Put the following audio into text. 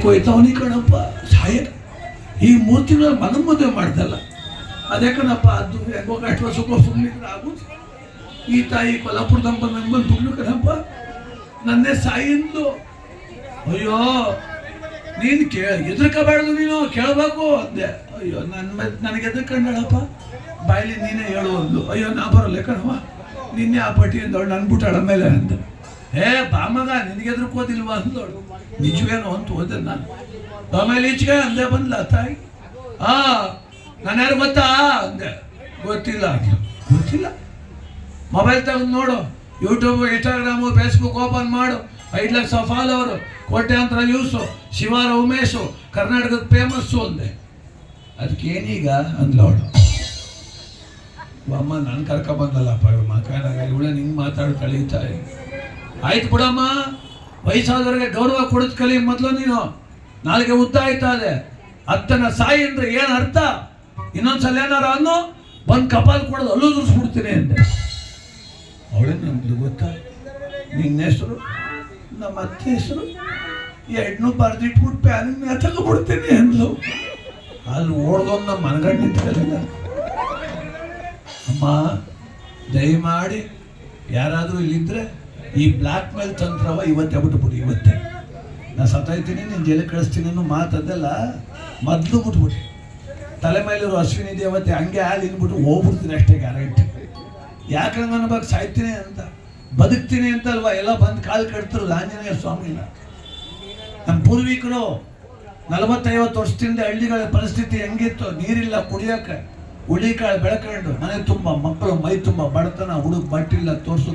ಹೋಯ್ತವನಿ ಕಣಪ್ಪ ಸಾಯ ಈ 3 ತಿಂಗಳ ಮನ ಮದುವೆ ಮಾಡ್ದಲ್ಲ ಅದೇ ಕಣಪ್ಪ ಅದು ಹೆಂಗೋ ಕಷ್ಟ ಸುಖ ಸುಮ್ಮನೆ ಆಗುದು ಈ ತಾಯಿ ಕೊಲ್ಲಾಪುರದಂಬ ನಂಬಂದು ತುಗ್ಲು ಕಣಪ್ಪ ನನ್ನೇ ಸಾಯಿಂದು ಅಯ್ಯೋ ನೀನು ಎದುರ್ಕೋಬಾರ್ದು ನೀನು ಕೇಳಬೇಕು ಅಂದೆ ಅಯ್ಯೋ ನನಗೆ ಎದುರ್ಕೊಂಡಳಪ್ಪ ಬಾಯ್ಲಿ ನೀನೇ ಹೇಳು ಅಂದು ಅಯ್ಯೋ ನಾ ಬರಲ್ಲ ಕಣವ ನಿನ್ನೆ ಆ ಪಟ್ಟಿ ಅಂದವಳು ನನ್ನ ಬಿಟ್ಟಾಳ ಮೇಲೆ ಅಂದ ಬಾಮಗ ನಿನಗೆ ಎದುರ್ಕೋದಿಲ್ವಾ ಅಂದವಳು ನಿಜವೇನೋ ಅಂತ ಹೋದೆ ನಾನು ಆಮೇಲೆ ಈಚೆಗೆ ಅಂದೆ ಬಂದ್ಲ ತಾಯಿ ನಾನು ಯಾರು ಗೊತ್ತಾ ಅಂದೆ ಗೊತ್ತಿಲ್ಲ ಅಂದ್ಲು ಗೊತ್ತಿಲ್ಲ ಮೊಬೈಲ್ ತಗೊಂಡು ನೋಡು ಯೂಟ್ಯೂಬ್ ಇನ್ಸ್ಟಾಗ್ರಾಮು ಫೇಸ್ಬುಕ್ ಓಪನ್ ಮಾಡು 5 ಲಕ್ಷ ಫಾಲೋವರು ಕೋಟ್ಯಾಂತರ ವ್ಯೂಸು ಶಿವಾರ ಉಮೇಶು ಕರ್ನಾಟಕದ ಫೇಮಸ್ಸು ಅಂದೆ ಅದಕ್ಕೇನೀಗ ಅಂದ್ಲವಳು ಅಮ್ಮ ನಾನು ಕರ್ಕೊಬಂದಲ್ಲಪ್ಪ ಮಕ್ಕಳಾಗ ಇವಳೆ ನಿಂಗೆ ಮಾತಾಡಿ ಕಳೀತಾರೆ ಆಯ್ತು ಬಿಡಮ್ಮ ವಯಸ್ಸಾದವ್ರಿಗೆ ಗೌರವ ಕೊಡೋದು ಕಲಿ ಮೊದಲು ನೀನು ನಾಳೆಗೆ ಉದ್ದ ಆಯ್ತದೆ ಅತ್ತನ ಸಾಯಿ ಅಂದ್ರೆ ಏನು ಅರ್ಥ ಇನ್ನೊಂದ್ಸಲ ಏನಾರ ಅನ್ನೋ ಬಂದು ಕಪಾಲ್ ಕೊಡೋದು ಅಲ್ಲೂ ದುರ್ಸ್ಬಿಡ್ತೀನಿ ಅಂದೆ ಅವಳೇ ನಮ್ದು ಗೊತ್ತಾ ನಿನ್ನ ಹೆಸರು ನಮ್ಮ ಅತ್ತೆ ಹೆಸರು 2 ಬರೆದಿಟ್ಬಿಟ್ಟು ಪ್ಯಾನಿನ ತಗೊಬಿಡ್ತೀನಿ ಅಂದ್ಲು ಅಲ್ಲಿ ಓಡ್ದೊಂದು ನಮ್ಮ ಮನಗಂಡು ನಿಂತ್ಕೊಳ್ಳಿಲ್ಲ ಅಮ್ಮ ದಯಮಾಡಿ ಯಾರಾದರೂ ಇಲ್ಲಿದ್ರೆ ಈ ಬ್ಲ್ಯಾಕ್ ಮೇಲ್ ತಂತ್ರವ ಇವತ್ತೇ ಬಿಟ್ಬಿಡಿ ಇವತ್ತೇ ನಾ ಸತ್ತೋಯ್ತೀನಿ ನೀನು ಜೈಲಿಗೆ ಕಳಿಸ್ತೀನಿ ಅನ್ನೋ ಮಾತದ್ದೆಲ್ಲ ಮೊದಲು ಬಿಟ್ಬಿಟ್ಟು ತಲೆ ಮೇಲಿರೋ ಅಶ್ವಿನಿ ದೇವತೆ ಹಂಗೆ ಹಾಲು ಇನ್ಬಿಟ್ಟು ಹೋಗ್ಬಿಡ್ತೀನಿ ಅಷ್ಟೇ ಗ್ಯಾರಂಟಿ ಯಾಕಂದ್ರೆ ನನ್ನ ಬಗ್ಗೆ ಸಾಯ್ತೀನಿ ಅಂತ ಬದುಕ್ತೀನಿ ಅಂತ ಅಲ್ವಾ ಎಲ್ಲ ಬಂದು ಕಾಲು ಕಟ್ತಿರೋದು ಆಂಜನೇಯ ಸ್ವಾಮಿನ ನಮ್ಮ ಪೂರ್ವಿಕರು 40-50 ವರ್ಷದಿಂದ ಹಳ್ಳಿಗಳ ಪರಿಸ್ಥಿತಿ ಹೆಂಗಿತ್ತು ನೀರಿಲ್ಲ ಕುಡಿಯೋಕೆ ಹುಳಿಕಾಳು ಬೆಳ್ಕೊಂಡು ಮನೆ ತುಂಬ ಮಕ್ಕಳು ಮೈ ತುಂಬ ಬಡತನ ಹುಡುಗ ಬಟ್ಟಿಲ್ಲ ತೋರ್ಸು